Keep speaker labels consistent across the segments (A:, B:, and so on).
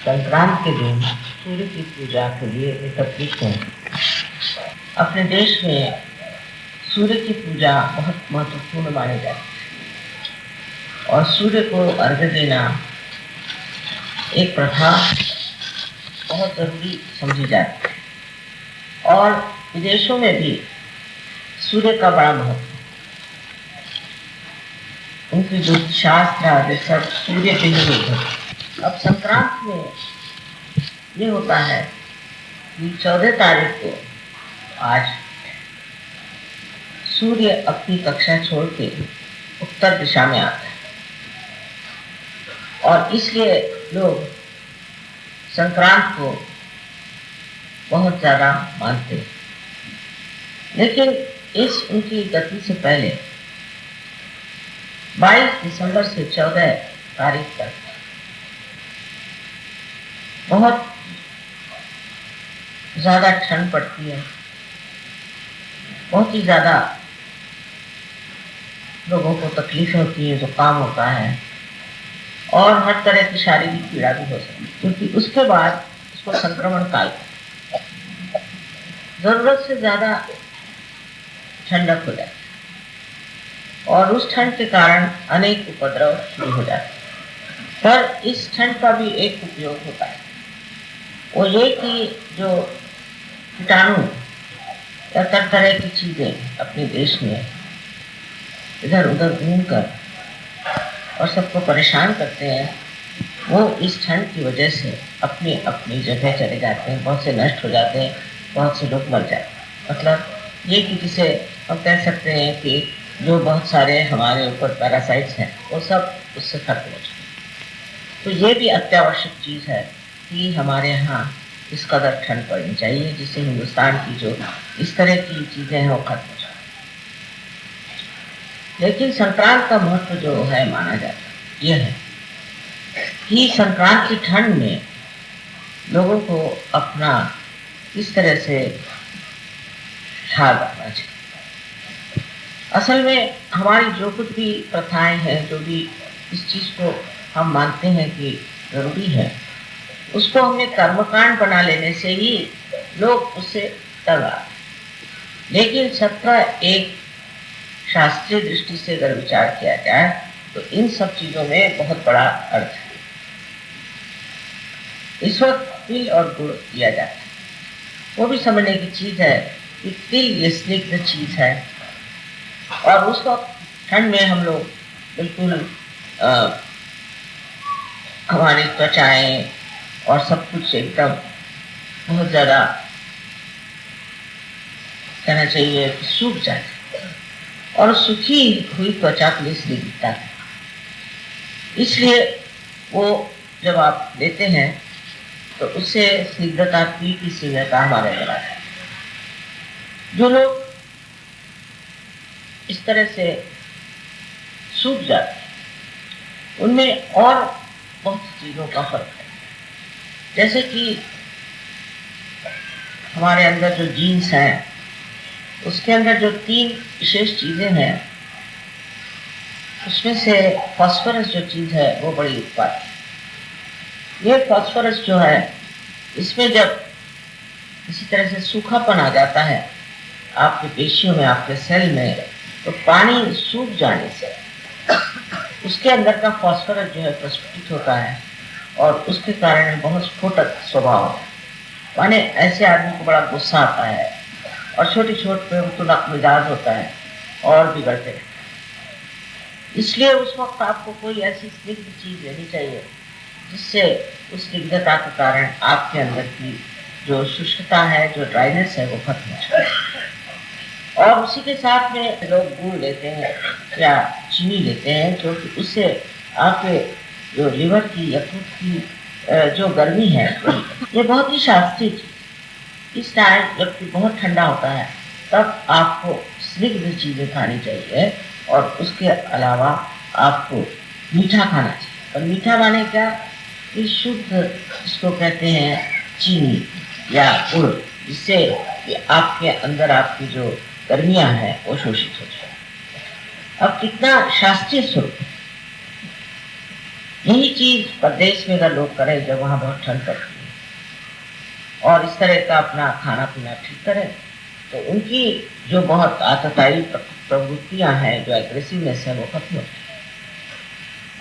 A: संक्रांत के दिन सूर्य की पूजा के लिए एकत्रित हैं। अपने देश में सूर्य की पूजा बहुत महत्वपूर्ण मानी जाती है और सूर्य को अर्घ्य देना एक प्रथा बहुत जरूरी समझी जाती है और विदेशों में भी सूर्य का बड़ा महत्व है। उनकी जो शास्त्र आदि सब सूर्य पे ही निर्भर है। अब संक्रांत में ये होता है कि 14 तारीख को आज सूर्य अपनी कक्षा छोड़ के उत्तर दिशा में आता है और इसलिए लोग संक्रांत को बहुत ज्यादा मानते हैं। लेकिन इस उनकी गति से पहले 22 दिसंबर से 14 तारीख तक बहुत ज्यादा ठंड पड़ती है, बहुत ही ज्यादा लोगों को तकलीफ होती है, जुकाम होता है और हर तरह की शारीरिक पीड़ा भी हो सकती है, क्योंकि उसके बाद उसको संक्रमण काल जरूरत से ज्यादा ठंडक हो जाती है और उस ठंड के कारण अनेक उपद्रव शुरू हो जाते हैं। पर इस ठंड का भी एक उपयोग होता है, वो ये कि जो कीटाणु या तरह तरह की चीजें अपने देश में इधर उधर घूमकर और सबको परेशान करते हैं, वो इस ठंड की वजह से अपनी अपनी जगह चले जाते हैं, बहुत से नष्ट हो जाते हैं, बहुत से लोग मर जाते हैं। मतलब ये कि जिसे हम कह सकते हैं कि जो बहुत सारे हमारे ऊपर पैरासाइट्स हैं वो सब उससे खत्म हो जाते। तो ये भी अत्यावश्यक चीज़ है कि हमारे यहाँ इस कदर ठंड पड़नी चाहिए जिससे हिंदुस्तान की जो इस तरह की चीज़ें हैं वो खत्म हो जाए। लेकिन संक्रांत का महत्व जो है माना जाता है यह है कि संक्रांत की ठंड में लोगों को अपना किस तरह से ख्याल रखना चाहिए। असल में हमारी जो कुछ भी प्रथाएं हैं, जो भी इस चीज़ को हम मानते हैं कि जरूरी है, उसको हमने कर्मकांड बना लेने से ही लोग उससे तंग। लेकिन सबका एक शास्त्रीय दृष्टि से अगर विचार किया जाए तो इन सब चीजों में बहुत बड़ा अर्थ है। इस वक्त तिल और गुड़ दिया जाता है, वो भी समझने की चीज है कि तिल ये स्निग्ध चीज है और उस वक्त ठंड में हम लोग बिल्कुल हमारी त्वचाएं और सब कुछ एकदम बहुत ज्यादा कहना चाहिए कि सूख जाती और सूखी हुई त्वचा के लिए स्निग्धता है। इसलिए वो जब आप लेते हैं तो उससे स्निग्धता की स्निग्धता हमारे अंदर आती है। जो लोग इस तरह से सूख जाते हैं उनमें और बहुत चीजों का फर्क है। जैसे कि हमारे अंदर जो जीन्स हैं उसके अंदर जो 3 विशेष चीजें हैं उसमें से फास्फोरस जो चीज है वो बड़ी उत्पाद है। ये फास्फोरस जो है इसमें जब किसी तरह से सूखापन आ जाता है आपके पेशियों में, आपके सेल में, तो पानी सूख जाने से उसके अंदर का फास्फोरस जो है प्रस्फुटित होता है और उसके कारण बहुत स्फोटक स्वभाव है। माने ऐसे आदमी को बड़ा गुस्सा आता है और छोटी छोट पे तुनक मिजाज होता है और बिगड़ते रहते हैं। इसलिए उस वक्त आपको कोई ऐसी स्निग्ध चीज लेनी चाहिए जिससे उस स्निग्धता के कारण आपके अंदर की जो शुष्कता है, जो ड्राइनेस है, वो खत्म हो जाए। और उसी के साथ में लोग गुड़ लेते हैं या चीनी लेते हैं, क्योंकि उससे आपके जो लिवर की, यकृत की जो गर्मी है, ये बहुत ही शास्त्रीय चीज। इस टाइम जबकि बहुत ठंडा होता है तब आपको स्निग्ध चीजें खानी चाहिए और उसके अलावा आपको मीठा खाना चाहिए। और मीठा माने क्या कि शुद्ध जिसको कहते हैं चीनी या गुड़, जिससे कि आपके अंदर आपकी जो गर्मियां हैं वो शोषित हो जाए। अब कितना शास्त्रीय स्वरूप। यही चीज प्रदेश में अगर लोग करें जब वहां बहुत ठंड पड़ती है और इस तरह का अपना खाना पीना ठीक करें, तो उनकी जो बहुत आतताई प्रवृत्तियां हैं, जो एग्रेसिवनेस है, वो खत्म होती है।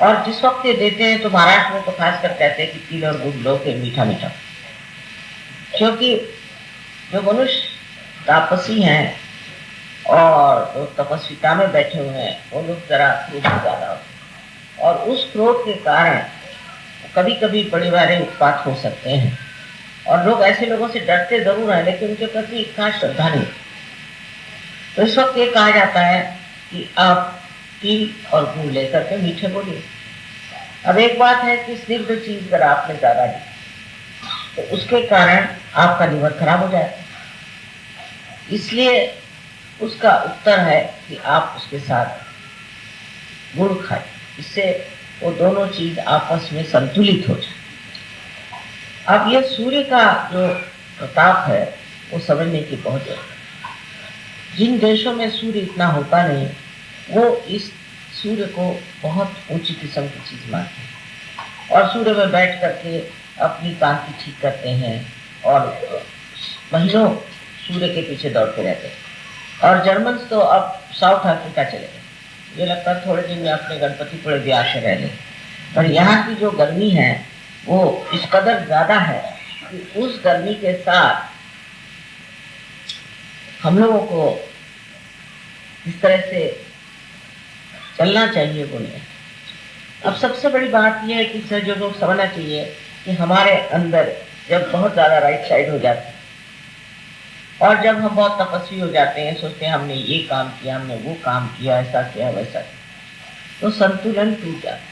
A: और जिस वक्त ये देते हैं तो महाराष्ट्र में तो खासकर कहते हैं कि तिल और गुड़ लो के मीठा मीठा, क्योंकि जो मनुष्य तापसी हैं और जो तपस्विता में बैठे हुए हैं वो लोग जरा क्रोध ज्यादा होते हैं, और उस क्रोध के कारण कभी कभी बड़े बड़े उत्पात हो सकते हैं, और लोग ऐसे लोगों से डरते जरूर हैं लेकिन उनके प्रति इतना श्रद्धा नहीं। तो इस वक्त ये कहा जाता है कि आप तिल और गुड़ लेकर के मीठे बोलिए। अब एक बात है कि स्निग्ध चीज अगर आपने ज्यादा ली तो उसके कारण आपका लीवर खराब हो जाएगा, इसलिए उसका उत्तर है कि आप उसके साथ गुड़ खाएं, इससे वो दोनों चीज आपस में संतुलित हो जाए। अब ये सूर्य का जो प्रताप है वो समझने की बहुत जरूरत है। जिन देशों में सूर्य इतना होता नहीं वो इस सूर्य को बहुत ऊंची किस्म की चीज मानते हैं और सूर्य में बैठ करके अपनी कांति ठीक करते हैं और महीनों सूर्य के पीछे दौड़ते रहते हैं। और जर्मन्स तो अब साउथ अफ्रीका चले गए, मुझे लगता है थोड़े दिन में अपने गणपतिपुरे ब्यास से रह लें। पर यहाँ की जो गर्मी है वो इस कदर ज्यादा है कि उस गर्मी के साथ हम लोगों को इस तरह से चलना चाहिए वो नहीं। अब सबसे बड़ी बात यह है कि सर जो लोग समझना चाहिए कि हमारे अंदर जब बहुत ज्यादा राइट साइड हो जाती है और जब हम बहुत तपस्वी हो जाते हैं, सोचते हैं हमने ये काम किया, हमने वो काम किया, ऐसा किया वैसा किया, तो संतुलन टूट जाता है।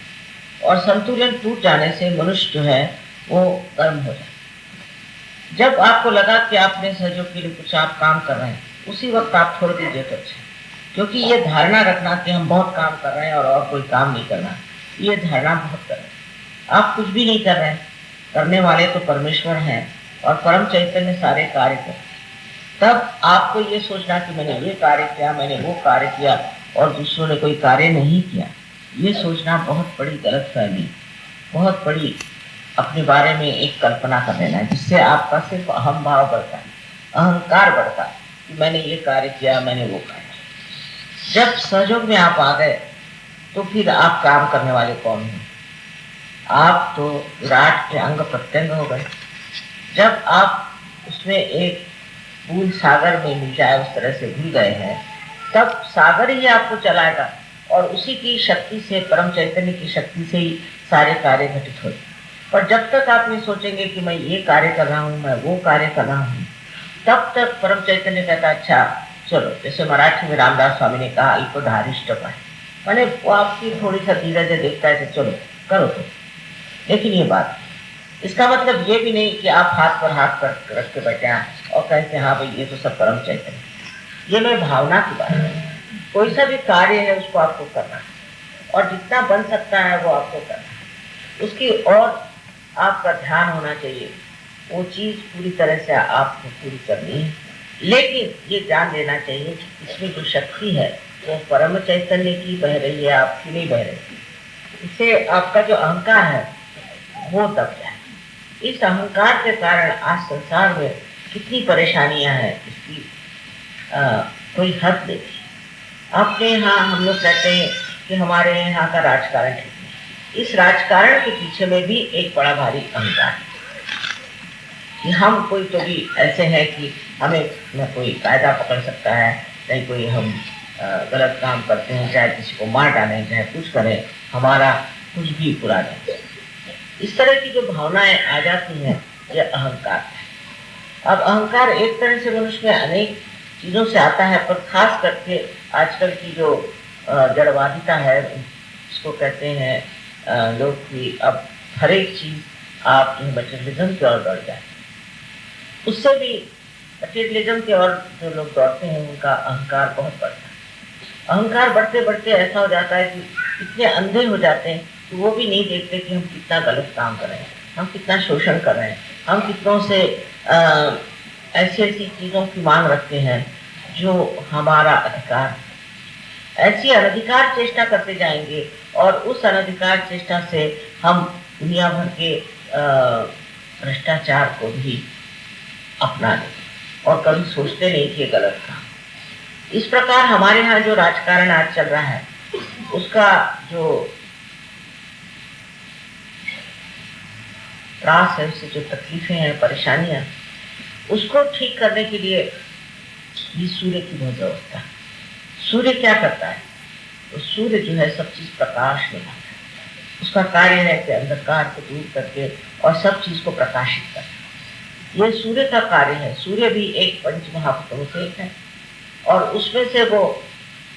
A: और संतुलन टूट जाने से मनुष्य जो है वो गर्म हो जाता है। जब आपको लगा कि आपने सहयोग के लिए कुछ आप काम कर रहे हैं, उसी वक्त आप छोड़ दीजिए तो अच्छा, क्योंकि ये धारणा रखना कि हम बहुत काम कर रहे हैं और कोई काम नहीं करना, ये धारणा बहुत कर रहे हैं। आप कुछ भी नहीं कर रहे हैं, करने वाले तो परमेश्वर हैं और परम चैतन्य सारे कार्य करते। तब आपको ये सोचना कि मैंने ये कार्य किया, मैंने वो कार्य किया और दूसरों ने कोई कार्य नहीं किया, ये सोचना बहुत बड़ी गलतफहमी, बहुत बड़ी अपने बारे में एक कल्पना कर लेना है, जिससे आपका सिर्फ अहम भाव बढ़ता है, अहंकार बढ़ता है कि मैंने ये कार्य किया, मैंने वो कार्य। जब सहयोग में आप आ गए तो फिर आप काम करने वाले कौन हैं? आप तो विराट के अंग प्रत्यंग हो गए। जब आप उसमें एक बूंद सागर में मिल जाए उस तरह से घुल गए हैं, तब सागर ही आपको चलाएगा और उसी की शक्ति से, परम चैतन्य की शक्ति से ही सारे कार्य घटित होते। पर जब तक आप ये सोचेंगे कि मैं ये कार्य कर रहा हूँ, मैं वो कार्य कर रहा हूँ, तब तक परम चैतन्य कहता अच्छा चलो, जैसे मराठी में रामदास स्वामी ने कहा अल्पधारिष्ट पाए, मैंने वो आपकी थोड़ी सा धीरज देखता है, चलो करो तो। लेकिन ये बात, इसका मतलब ये भी नहीं कि आप हाथ पर हाथ रख के बैठे हैं और कहते हैं हाँ भाई ये तो सब परम चैतन्य। ये मैं भावना की बात है। कोई सा भी कार्य है उसको आपको करना है और जितना बन सकता है वो आपको करना है, उसकी और आपका ध्यान होना चाहिए, वो चीज पूरी तरह से आपको पूरी करनी है। लेकिन ये जान लेना चाहिए कि इसमें जो शक्ति है वो परम चैतन्य की बह रही है, आपकी नहीं बह रही। इससे आपका जो अहंकार है वो दब जाए। इस अहंकार के कारण आज संसार में कितनी परेशानियां हैं, इसकी कोई हद नहीं। अपने यहाँ हम लोग कहते हैं कि हमारे यहाँ का राजकारण ठीक नहीं, इस राजकारण के पीछे में भी एक बड़ा भारी अहंकार है कि हम कोई तो भी ऐसे हैं कि हमें न कोई कायदा पकड़ सकता है, नहीं कोई हम गलत काम करते हैं, चाहे किसी को मार डालें, चाहे कुछ करें, हमारा कुछ भी बुरा नहीं। इस तरह की जो भावनाएं आ जाती हैं, यह अहंकार है। अब अहंकार एक तरह से मनुष्य में अनेक चीज़ों से आता है, पर खास करके आजकल की जो जड़वादिता है, इसको कहते हैं लोग कि अब हर एक चीज़ आप मटेरियलिज्म की ओर बढ़ जाए। उससे भी मटेरियलिज्म की ओर जो लोग दौड़ते हैं उनका अहंकार बहुत बढ़ता है। अहंकार बढ़ते बढ़ते ऐसा हो जाता है कि इतने अंधे हो जाते हैं कि वो भी नहीं देखते कि हम कितना गलत काम कर रहे हैं, हम कितना शोषण कर रहे हैं, हम कितनों से ऐसी ऐसी चीज़ों की मांग रखते हैं जो हमारा अधिकार। ऐसी अनधिकार चेष्टा करते जाएंगे और उस अनधिकार चेष्टा से हम दुनिया भर के भ्रष्टाचार को भी अपना लेंगे और कभी सोचते नहीं कि ये गलत था। इस प्रकार हमारे यहाँ जो राजकारण आज चल रहा है उसका जो त्रास है, उससे जो तकलीफें हैं, परेशानियां, उसको ठीक करने के लिए ये सूर्य की बहुत व्यवस्था है। सूर्य क्या करता है? तो सूर्य जो है सब चीज प्रकाश में लाता है। उसका कार्य है कि अंधकार को दूर करके और सब चीज को प्रकाशित करना। ये सूर्य का कार्य है। सूर्य भी एक पंच महाभूतों से एक है और उसमें से वो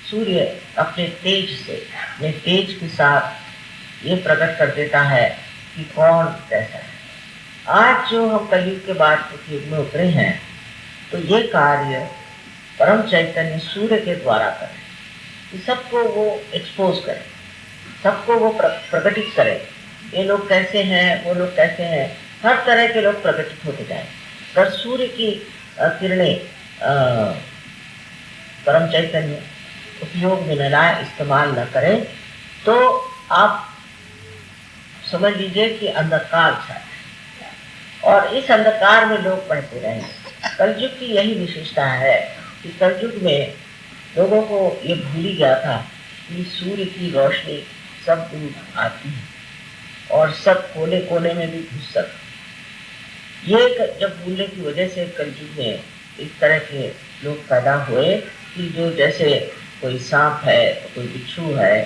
A: सूर्य अपने तेज से, अपने तेज के साथ ये प्रकट कर देता है कि कौन कैसा है। आज जो हम कलयुग के बाद युग में उतरे हैं तो ये कार्य परम चैतन्य सूर्य के द्वारा करें कि सबको वो एक्सपोज करें, सबको वो प्रकटित करें। ये लोग कैसे हैं, वो लोग कैसे हैं, हर तरह के लोग प्रकटित होते जाएं। अगर सूर्य की किरणें परम चैतन्य उपयोग में न लाए, इस्तेमाल न करें, तो आप समझ लीजिए कि अंधकार छाया और इस अंधकार में लोग बढ़ते रहेंगे। कलयुग की यही विशेषता है कि कलयुग में लोगों को ये भूल ही गया था कि सूर्य की रोशनी सब दूर आती है और सब कोने कोने में भी घुस सकती। ये जब भूलने की वजह से कलयुग में इस तरह के लोग पैदा हुए कि जो जैसे कोई सांप है, कोई बिच्छू है,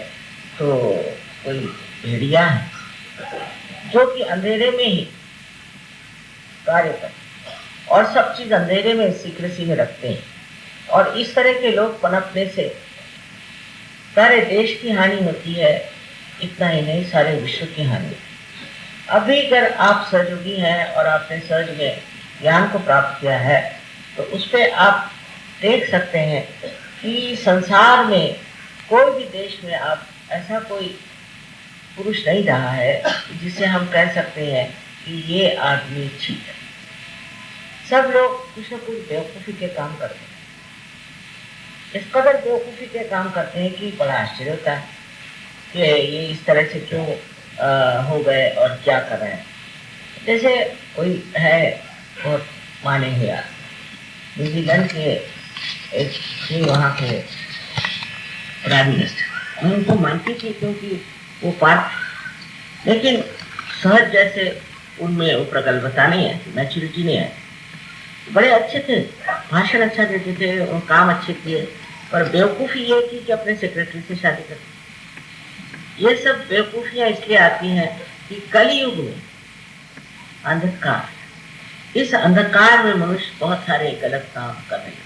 A: तो कोई भेड़िया है, जो कि अंधेरे में ही कार्य करते और सब चीज अंधेरे में सीक्रेसी में रखते हैं। और इस तरह के लोग पनपने से सारे देश की हानि होती है, इतना ही नहीं सारे विश्व की हानि। अभी अगर आप सहयोगी हैं और आपने सहज में ज्ञान को प्राप्त किया है तो उस पर आप देख सकते हैं कि संसार में कोई भी देश में आप ऐसा कोई पुरुष नहीं रहा है जिसे हम कह सकते हैं कि ये आदमी ठीक है। सब लोग कुछ न कुछ बेवकूफी के काम करते हैं। इस कदर बेवकूफी के काम करते हैं कि बड़ा आश्चर्य होता है कि ये इस तरह से क्यों हो गए और क्या कर रहे हैं। जैसे कोई है बहुत माने हुए न्यूजीलैंड के एक वहाँ के प्राइम मिनिस्टर, मैं उनको मानती थी क्योंकि वो पार्ट, लेकिन सहज जैसे उनमें वो प्रगल्भता नहीं है, मैच्योरिटी नहीं है। बड़े अच्छे थे, भाषण अच्छा देते थे और काम अच्छे किए, पर बेवकूफ़ी ये थी कि अपने सेक्रेटरी से शादी करते। ये सब बेवकूफियां इसलिए आती हैं कि कलयुग में अंधकार, इस अंधकार में मनुष्य बहुत सारे गलत काम कर रहे हैं।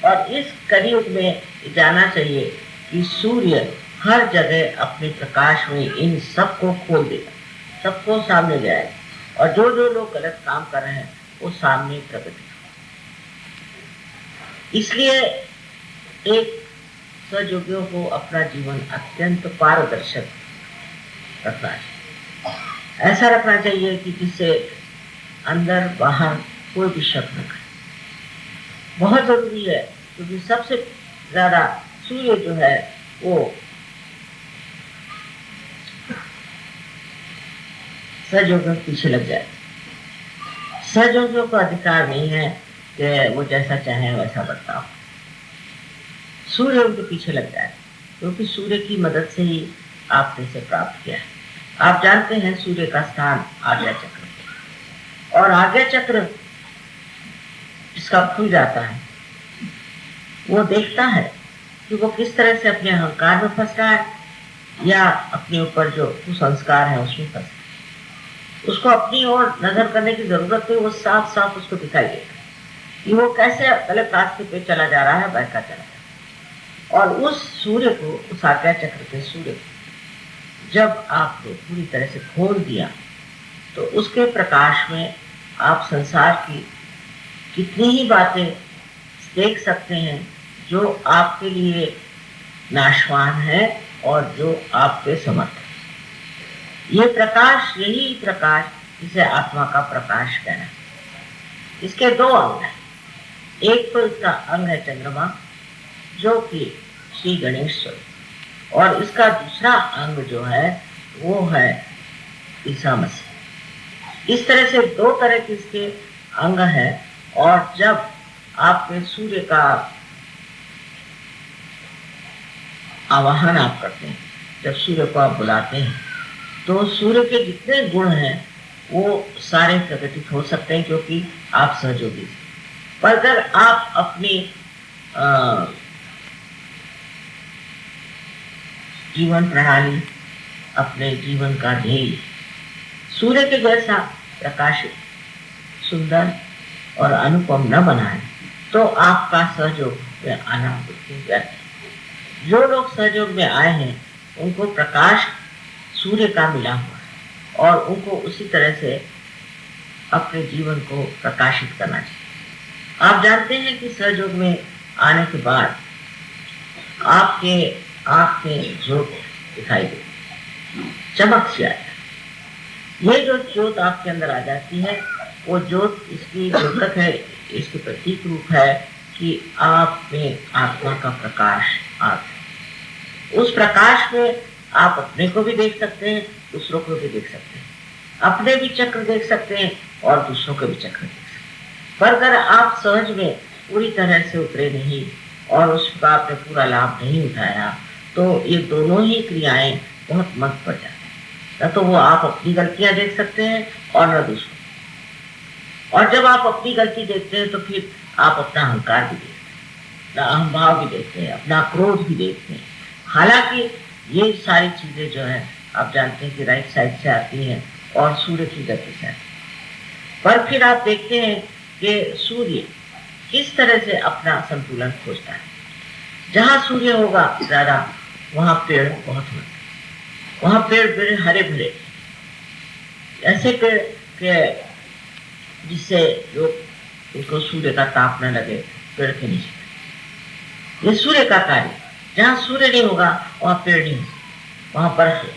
A: और इस कलयुग में जाना चाहिए कि सूर्य हर जगह अपने प्रकाश में इन सबको खोल देगा, सबको सामने ले आएगा और जो जो लोग गलत काम कर रहे हैं वो सामने प्रकट हो। इसलिए एक सहयोगियों को अपना जीवन अत्यंत पारदर्शक रखना चाहिए। ऐसा रखना चाहिए कि जिससे अंदर बाहर कोई भी शक न करे। बहुत जरूरी है क्योंकि सबसे ज्यादा सूर्य जो है वो सहयोगियों के पीछे लग जाए। सहयोगियों को अधिकार नहीं है कि वो जैसा चाहे वैसा बर्ताव, सूर्य उनके पीछे लग जाए क्योंकि सूर्य की मदद से ही आपने इसे प्राप्त किया है। आप जानते हैं सूर्य का स्थान आज्ञा चक्र, और आज्ञा चक्र जिसका खुल जाता है वो देखता है कि वो किस तरह से अपने अहंकार में फंस रहा है या अपने ऊपर जो कुसंस्कार है उसमें फंस रहा है। उसको अपनी ओर नजर करने की जरूरत है, वो साफ साफ उसको दिखाई देगा कि वो कैसे गलत रास्ते पे चला जा रहा है, बहका चला जा रहा है। और उस सूर्य को, उस आज्ञा चक्र के सूर्य को जब आपने पूरी तरह से खोल दिया तो उसके प्रकाश में आप संसार की कितनी ही बातें देख सकते हैं जो आपके लिए नाशवान है और जो आपके समर्थ है। ये प्रकाश, यही प्रकाश जिसे आत्मा का प्रकाश कहना है। इसके दो अंग हैं। एक तो इसका अंग है चंद्रमा, जो कि श्री गणेश स्वरूप। और इसका दूसरा अंग जो है वो है ईसा मसीह। इस तरह से दो तरह के इसके अंग हैं। और जब आपके सूर्य का आवाहन आप करते हैं, जब सूर्य को आप बुलाते हैं, तो सूर्य के जितने गुण हैं वो सारे प्रकटित हो सकते हैं, क्योंकि आप सहयोगी हैं। पर अगर आप अपनी जीवन प्रणाली, अपने जीवन का ध्येय सूर्य के जैसा प्रकाशित, सुंदर और अनुपम न बनाए, तो आपका सहयोग में आना व्यर्थ है। जो लोग सहयोग में आए हैं उनको प्रकाश सूर्य का मिला हुआ है और उनको उसी तरह से अपने जीवन को प्रकाशित करना चाहिए। आप जानते हैं कि सहयोग में आने के बाद आपके आँख में ज्योत दिखाई देती, चमक सी आती है। ये जो ज्योत आपके अंदर आ जाती है, वो ज्योत इसकी द्योतक है, इसके प्रतीक रूप है कि आप में आत्मा का प्रकाश आता। उस प्रकाश में आप अपने को भी देख सकते हैं, दूसरों को भी देख सकते हैं, अपने भी चक्र देख सकते हैं और दूसरों के भी चक्र देख सकते हैं। पर अगर आप सहज में पूरी तरह से उतरे नहीं और उसका आपने पूरा लाभ नहीं उठाया, तो ये दोनों ही क्रियाएं बहुत मत पड़ जाती हैं। न तो वो आप अपनी गलतियां देख सकते हैं और न दूसरों। और जब आप अपनी गलती देखते हैं तो फिर आप अपना अहंकार भी देखते हैं, अपना अहंभाव भी देखते हैं, अपना क्रोध भी देखते हैं। हालांकि ये सारी चीजें जो है आप जानते हैं कि राइट साइड से आती हैं और सूर्य की गति से आती है। पर फिर आप देखते हैं कि सूर्य किस तरह से अपना संतुलन खोजता है। जहां सूर्य होगा ज्यादा, वहां पेड़ बहुत होते हैं, वहां पेड़ हरे भरे, ऐसे पेड़ के जिससे लोग उनको सूर्य का ताप न लगे, पेड़ के नीचे। ये सूर्य का कार्य। जहाँ सूर्य नहीं होगा वहाँ पेड़ नहीं, वहाँ बर्फ है।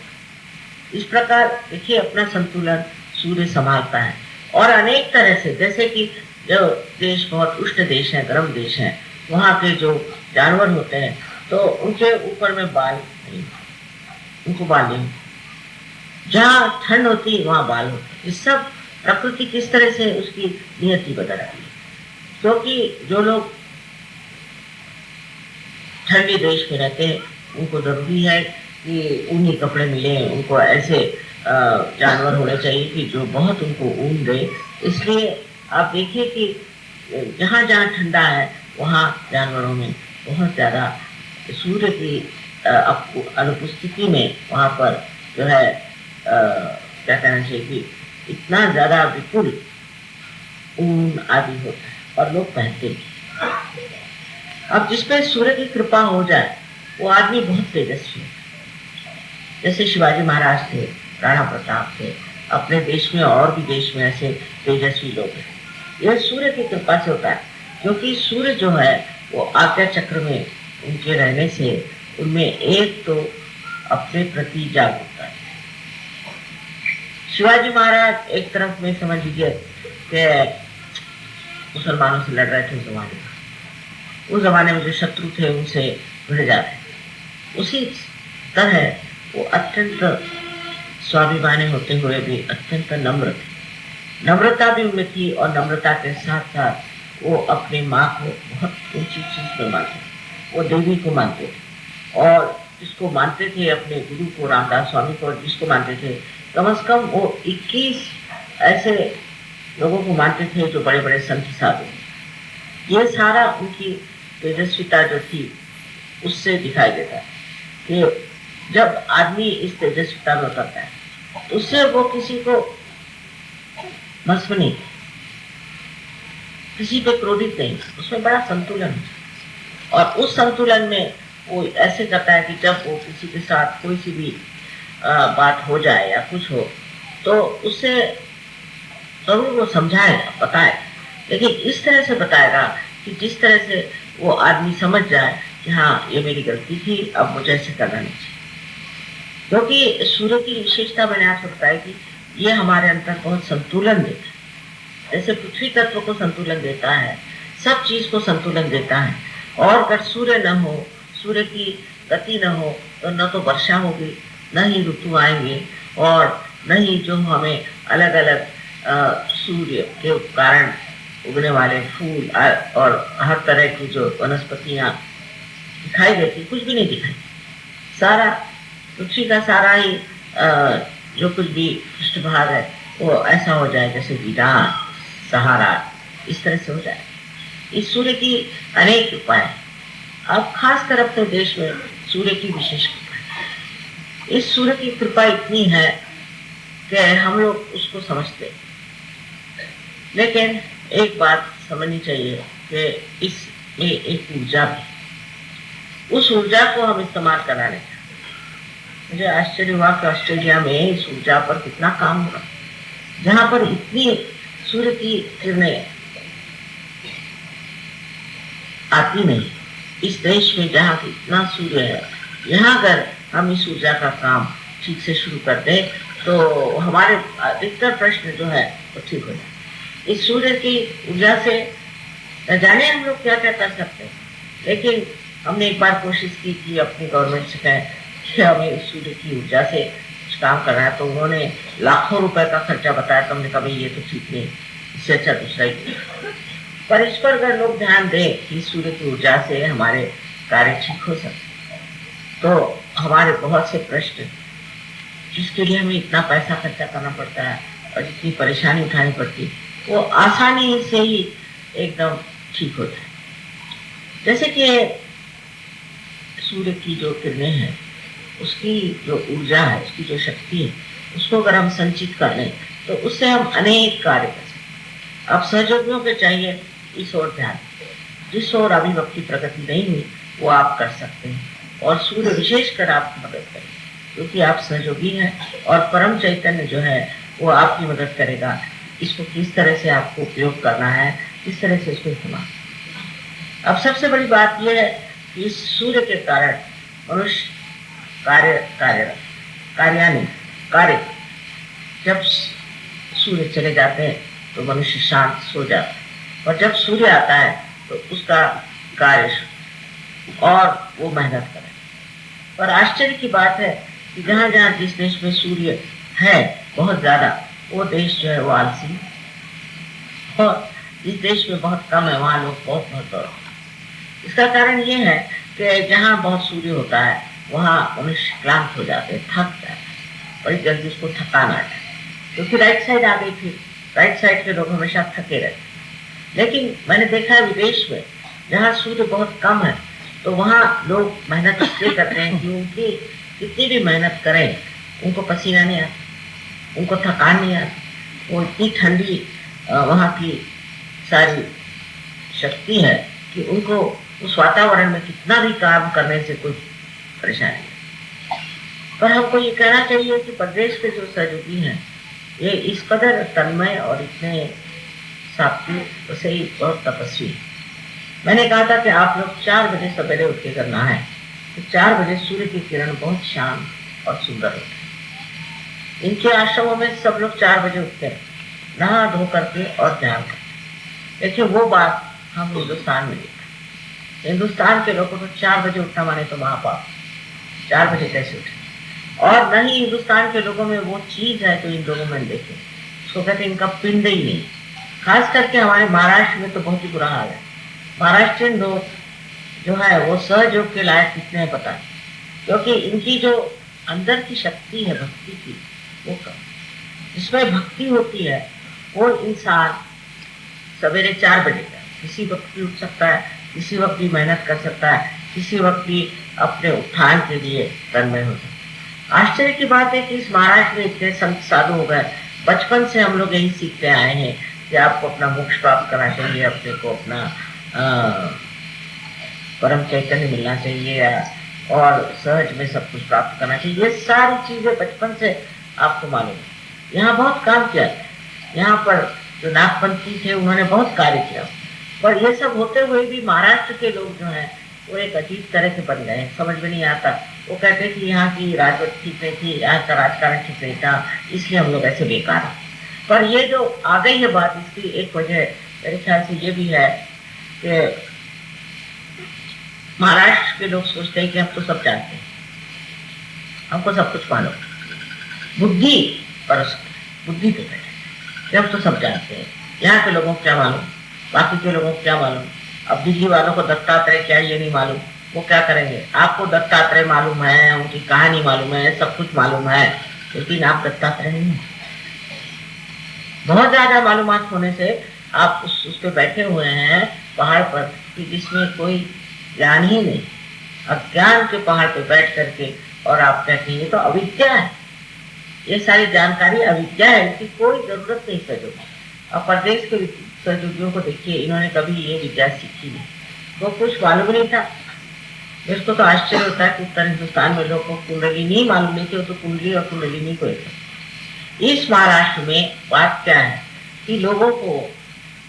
A: इस प्रकार देखिए अपना संतुलन सूर्य संभालता है। और अनेक तरह से, जैसे कि जो देश बहुत उष्ण देश है, गर्म देश है, वहाँ के जो जानवर होते हैं तो उनके ऊपर में बाल नहीं, उनको बाल नहीं। जहाँ ठंड होती है वहाँ बाल होते हैं। इस सब प्रकृति किस तरह से उसकी नियति बदल रही है। क्योंकि जो लोग ठंडे देश में रहते हैं उनको जरूरी है कि ऊनी कपड़े मिले, उनको ऐसे जानवर होने चाहिए कि जो बहुत उनको ऊन दे। इसलिए आप देखिए कि जहाँ जहाँ ठंडा है वहाँ जानवरों में बहुत ज़्यादा सूर्य की अनुपस्थिति में वहाँ पर जो है क्या कहना चाहिए कि इतना ज़्यादा विपुल ऊन आदि होता है और लोग पहनते हैं। अब जिसपे सूर्य की कृपा हो जाए वो आदमी बहुत तेजस्वी है। जैसे शिवाजी महाराज थे, राणा प्रताप थे, अपने देश में और भी देश में ऐसे तेजस्वी लोग हैं। यह सूर्य की कृपा से होता है, क्योंकि सूर्य जो है वो आज्ञा चक्र में उनके रहने से उनमें एक तो अपने प्रति जागरूकता है। शिवाजी महाराज एक तरफ में समझ लीजिए कि मुसलमानों से लड़ रहे थे उस जमाने में जो शत्रु थे उनसे भिड़ जाते। उसी तरह वो अत्यंत स्वाभिमानी होते हुए भी अत्यंत नम्र थे। नम्रता भी उनमें थी और नम्रता के साथ साथ वो अपनी माँ को बहुत ऊंची चीज में मानते थे। वो देवी को मानते थे और जिसको मानते थे अपने गुरु को, रामदास स्वामी को, जिसको मानते थे कम से कम वो 21 ऐसे लोगों को मानते थे जो बड़े बड़े संत साधु। ये सारा उनकी तेजस्विता जो थी उससे दिखाई देता है कि जब आदमी इस तेजस्विता में उतरता है तो उससे वो किसी को भस्म नहीं, किसी पे क्रोधित नहीं, उसमें बड़ा संतुलन है। और उस संतुलन में वो ऐसे करता है कि जब वो किसी के साथ कोई सी भी बात हो जाए या कुछ हो तो उससे जरूर वो समझाएगा, बताए, लेकिन इस तरह से बताएगा कि जिस तरह से वो आदमी समझ जाए कि हाँ ये मेरी गलती थी, अब मुझे ऐसे करना नहीं चाहिए। क्योंकि सूर्य की विशेषता मैंने आपको बताई कि ये हमारे अंदर बहुत संतुलन देता है। जैसे पृथ्वी तत्व को संतुलन देता है, सब चीज को संतुलन देता है। और अगर सूर्य न हो, सूर्य की गति न हो तो न तो वर्षा होगी, न ही ऋतु आएंगे, और न ही जो हमें अलग अलग सूर्य के कारण उगने वाले फूल और हर तरह की जो वनस्पतियां दिखाई देती, कुछ भी नहीं दिखाई। सारा पृथ्वी का सारा ही जो कुछ भी पृष्ठभाग है वो ऐसा हो जाए जैसे वीरान सहारा, इस तरह से हो जाए। इस सूर्य की अनेक कृपाएं, अब खासकर अपने देश में सूर्य की विशेष कृपा है। इस सूर्य की कृपा इतनी है कि हम लोग उसको समझते, लेकिन एक बात समझनी चाहिए कि इसमें एक ऊर्जा भी, उस ऊर्जा को हम इस्तेमाल करना नहीं। मुझे आश्चर्य हुआ कि ऑस्ट्रेलिया में इस ऊर्जा पर कितना काम हो रहा, जहां पर इतनी सूर्य की किरणें आती नहीं। इस देश में जहाँ इतना सूर्य है, यहाँ अगर हम इस ऊर्जा का काम ठीक से शुरू कर दें तो हमारे अधिकतर प्रश्न जो है वो ठीक हो जाए। इस सूर्य की ऊर्जा से न जाने हम लोग क्या क्या कर सकते हैं, लेकिन हमने एक बार कोशिश की कि अपनी गवर्नमेंट से कहें कि हमें इस सूर्य की ऊर्जा से कुछ काम करना है, तो उन्होंने लाखों रुपए का खर्चा बताया। तो हमने कहा भाई ये तो ठीक नहीं, इससे अच्छा दूसरा ही। पर इस पर अगर लोग ध्यान दें कि सूर्य की ऊर्जा से हमारे कार्य ठीक हो सकते, तो हमारे बहुत से प्रश्न जिसके लिए हमें इतना पैसा खर्चा करना पड़ता है और जितनी परेशानी उठानी पड़ती है, वो आसानी से ही एकदम ठीक हो जाए। जैसे कि सूर्य की जो किरणें हैं, उसकी जो ऊर्जा है, उसकी जो शक्ति है, उसको अगर हम संचित कर लें तो उससे हम अनेक कार्य कर सकते हैं। अब सहयोगियों के चाहिए इस ओर ध्यान, जिस ओर अभी वक्त की प्रगति नहीं हुई वो आप कर सकते हैं, और सूर्य विशेषकर आपकी मदद करेगा, क्योंकि आप सहयोगी हैं और परम चैतन्य जो है वो आपकी मदद करेगा। इसको किस तरह से आपको उपयोग करना है, किस तरह से इसको इस्तेमाल। अब सबसे बड़ी बात यह है कि इस सूर्य के कारण मनुष्य कार्य जब सूर्य चले जाते हैं तो मनुष्य शांत सो जाता है, और जब सूर्य आता है तो उसका कार्य और वो मेहनत करे। पर आश्चर्य की बात है कि जहाँ जहाँ जिस देश में सूर्य है बहुत ज्यादा, वो देश जो है वो आलसी, और जिस देश में बहुत कम है वहाँ लोग बहुत। इसका कारण ये है कि जहाँ बहुत सूर्य होता है वहाँ मनुष्य क्लांत हो जाते हैं, थक जाते हैं, बड़ी जल्दी उसको थकान आता है, क्योंकि राइट साइड आ गई थी। राइट साइड के लोग हमेशा थके रहते। लेकिन मैंने देखा है विदेश में जहाँ सूर्य बहुत कम है तो वहाँ लोग मेहनत इसलिए करते हैं कि उनकी कितनी भी मेहनत करें उनको पसीना नहीं आता, उनको थकान नहीं आती। वो इतनी ठंडी वहाँ की सारी शक्ति है कि उनको उस वातावरण में कितना भी काम करने से कोई परेशानी नहीं। पर हमको ये कहना चाहिए कि प्रदेश के जो सहयोगी हैं ये इस कदर तन्मय और इतने सात्विक से ही बहुत तपस्वी है। मैंने कहा था कि आप लोग 4 बजे सवेरे उठ के करना है, तो 4 बजे सूर्य की किरण बहुत शांत और सुंदर होती है। इनके आश्रमों में सब लोग 4 बजे उठते हैं, नहा धो करके और ध्यान करते। देखिए वो बात हम हिंदुस्तान में देखा, हिंदुस्तान के लोगों को 4 बजे उठना माने तो महापाप। 4 बजे कैसे उठे? और न ही हिंदुस्तान के लोगों में वो चीज है जो इन लोगों में देखे, उसको कहते हैं इनका पिंड ही नहीं। खास करके हमारे महाराष्ट्र में तो बहुत ही बुरा हाल है। महाराष्ट्रियन लोग जो है वो सहयोग के लायक कितने हैं पता है, क्योंकि इनकी जो अंदर की शक्ति है भक्ति की वो कम। जिसमें भक्ति होती है वो इंसान सवेरे 4 बजे का किसी वक्त भी उठ सकता है, किसी वक्त भी मेहनत कर सकता है, किसी वक्त भी अपने उत्थान के लिए तन्मय हो सकता है। आश्चर्य की बात है कि इस महाराष्ट्र में इतने संत साधु हो गए। बचपन से हम लोग यही सीखते आए हैं कि आपको अपना मोक्ष प्राप्त करना चाहिए, अपने को अपना परम चैतन्य मिलना चाहिए और सहज में सब कुछ प्राप्त करना चाहिए। ये सारी चीजें बचपन से आपको मालूम है। यहाँ बहुत काम किया, यहाँ पर जो नागपंथी थे उन्होंने बहुत कार्य किया, पर ये सब होते हुए भी महाराष्ट्र के लोग जो हैं वो एक अजीब तरह के बन गए, समझ में नहीं आता। वो कहते कि यहाँ की राजनीति ठीक नहीं थी, यहाँ का राजकारण ठीक नहीं था, इसलिए हम लोग ऐसे बेकार हैं। पर ये जो आ गई है बात, इसकी एक वजह मेरे ख्याल से ये भी है कि महाराष्ट्र के लोग सोचते हैं कि हम तो सब जानते हैं, हमको सब कुछ मालूम, बुद्धि परस बुद्धि पे बैठे कि हम तो सब जानते हैं। यहाँ के लोगों को क्या मालूम, बाकी के लोगों को क्या मालूम। अब दिल्ली वालों को दत्तात्रेय क्या ये नहीं मालूम, वो क्या करेंगे। आपको दत्तात्रेय मालूम है, उनकी कहानी मालूम है, सब कुछ मालूम है, लेकिन आप दत्तात्रेय नहीं। बहुत ज्यादा मालूमात होने से आप उस पे बैठे हुए हैं पहाड़ पर कि जिसमें कोई ज्ञान ही नहीं, अज्ञान के पहाड़ पे बैठ करके और आप कहते हैं ये तो अविद्या है, ये सारी जानकारी अविद्या है, इसकी कोई जरूरत नहीं सहयोगी। और प्रदेश के सहयोगियों को देखिए, इन्होंने कभी ये विद्या सीखी नहीं, तो कुछ मालूम नहीं था। इसको तो आश्चर्य होता है कि उत्तर हिंदुस्तान में लोगों को कुंडली नहीं मालूम नहीं थी, वो तो कुंडली और कुंडलिनी को था। इस महाराष्ट्र में बात क्या है कि लोगों को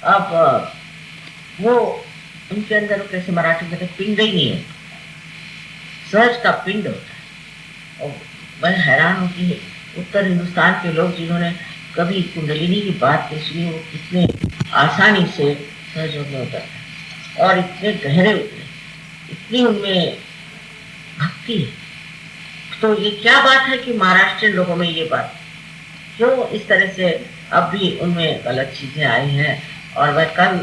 A: अब वो उनके अंदर कैसे मराठी में पिंड ही नहीं होता, सहज का पिंड होता है। और मैं हैरान होती है उत्तर हिंदुस्तान के लोग जिन्होंने कभी कुंडलिनी की बात नहीं सुनी, वो कितने आसानी से सहयोग में उतरते और इतने गहरे उतरे, इतनी उनमें भक्ति है। तो ये क्या बात है कि महाराष्ट्रियन लोगों में ये बात क्यों इस तरह से अब भी उनमें गलत चीजें आई हैं। और वह कल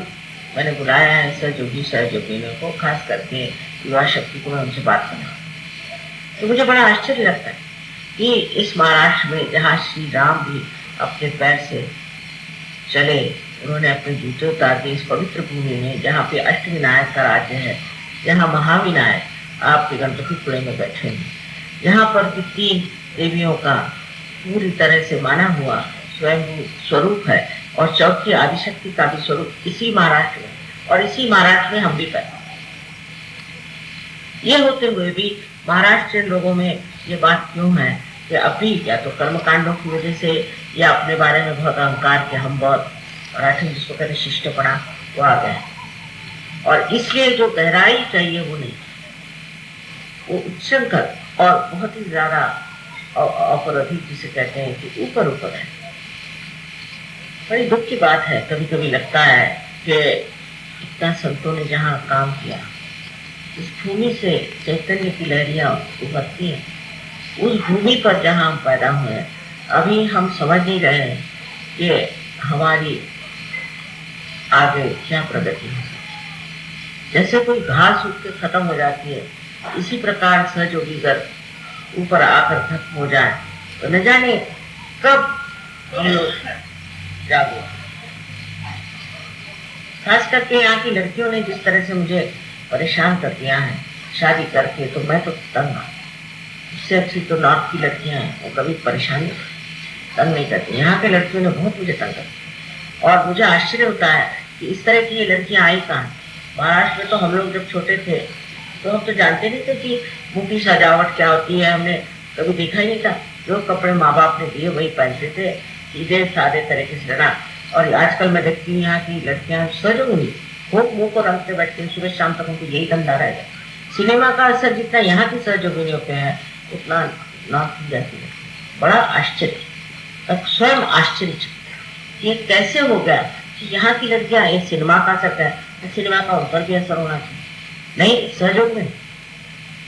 A: मैंने बुलाया है सहयोगियों को, खास करके युवा शक्ति को, मैं उनसे बात करना। तो मुझे बड़ा आश्चर्य लगता है कि इस महाराष्ट्र में जहाँ श्री राम भी अपने पैर से चले, उन्होंने अपने जूते उतार दिए इस पवित्र भूमि में जहाँ पे अष्टविनायक का राज्य है, जहाँ महाविनायक आपके गणपतिपुरे में बैठे हैं, यहाँ पर की 3 देवियों का पूरी तरह से माना हुआ स्वयं स्वरूप है, और चौथी आदिशक्ति का भी स्वरूप इसी महाराष्ट्र में, और इसी महाराष्ट्र में हम भी पैदा। ये होते हुए भी महाराष्ट्र लोगों में ये बात क्यों है कि अभी या तो कर्मकांडों की वजह से या अपने बारे में बहुत अहंकार के हम बहुत मराठी जिसको कहते शिष्टपना वो आ गया है, और इसलिए जो गहराई चाहिए वो नहीं, वो उच्चंकर और बहुत ही ज्यादा अपराधिक जिसे कहते हैं कि ऊपर ऊपर है। बड़ी दुख की बात है, कभी कभी लगता है कि इतना संतों ने जहाँ काम किया, इस भूमि से चैतन्य की लहरियां उभरती हैं, उस भूमि पर जहाँ हम पैदा हुए हैं, अभी हम समझ नहीं रहे हैं कि हमारी आगे क्या प्रगति है। जैसे कोई घास उठ के खत्म हो जाती है, इसी प्रकार सहयोगी अगर ऊपर आकर खत्म हो जाए तो न जाने कब हम लोग जागो। खास करके यहाँ की लड़कियों ने जिस तरह से मुझे परेशान कर दिया है शादी करके, तो मैं तो तंग हूँ। इससे अच्छी तो नॉर्थ की लड़कियां हैं, वो कभी परेशानी तंग नहीं करती। यहाँ के लड़कियों ने बहुत मुझे तंग कर, और मुझे आश्चर्य होता है कि इस तरह की ये लड़कियां आई कहाँ। महाराष्ट्र में तो हम लोग जब छोटे थे तो हम तो जानते नहीं थे कि मुंह की सजावट क्या होती है, हमने कभी देखा ही नहीं था। जो कपड़े माँ बाप ने दिए वही पहनते थे, सीधे सादे तरीके से रहना। और आजकल मैं देखती हूँ यहाँ की लड़कियां सज हुई खूब मुंह को रंगते बैठती हैं, सुबह शाम तक उनको यही धंधा रहेगा। सिनेमा का असर जितना यहाँ की सहयोगिनियों पे है उतना नॉर्थ इंडिया की है। बड़ा आश्चर्य, स्वयं आश्चर्य ये कैसे हो गया कि यहाँ की लड़कियां एक सिनेमा का असर है, सिनेमा का उन पर भी असर होना चाहिए, नहीं सहयोग में।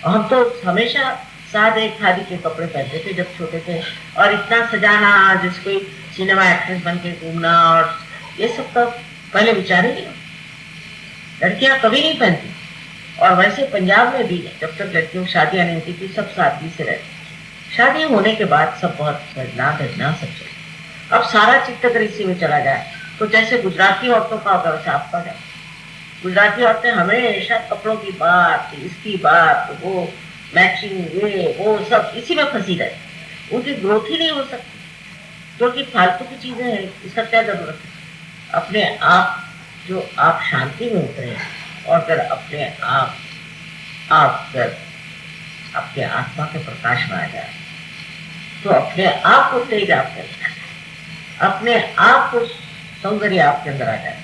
A: हम तो हमेशा सादे खादी के कपड़े पहनते थे जब छोटे थे, और इतना सजाना जिसको सिनेमा एक्ट्रेस बन के घूमना और ये सब तो पहले विचार ही नहीं, लड़कियां कभी नहीं पहनती। और वैसे पंजाब में भी जब तक लड़कियों की शादियां नहीं होती थी सब सादगी से रहती, शादी होने के बाद सब बहुत सजना धजना सब चलता। अब सारा चित्त अगर इसी में चला जाए तो जैसे गुजराती औरतों का होगा वैसे आपका जाए। गुजराती औरतें हमेशा कपड़ों की बात, इसकी बात, वो मैचिंग, ये वो सब इसी में फंसी रहती, उनकी ग्रोथ ही नहीं हो सकती क्योंकि फालतू की चीजें हैं, इसका क्या जरूरत है। अपने आप जो आप शांति में उतरे और अगर अपने आप अगर अपने आत्मा के प्रकाश में आ जाए तो अपने आप को तेज आपके अंदर, अपने आप को सौंदर्य आपके अंदर आ जाए।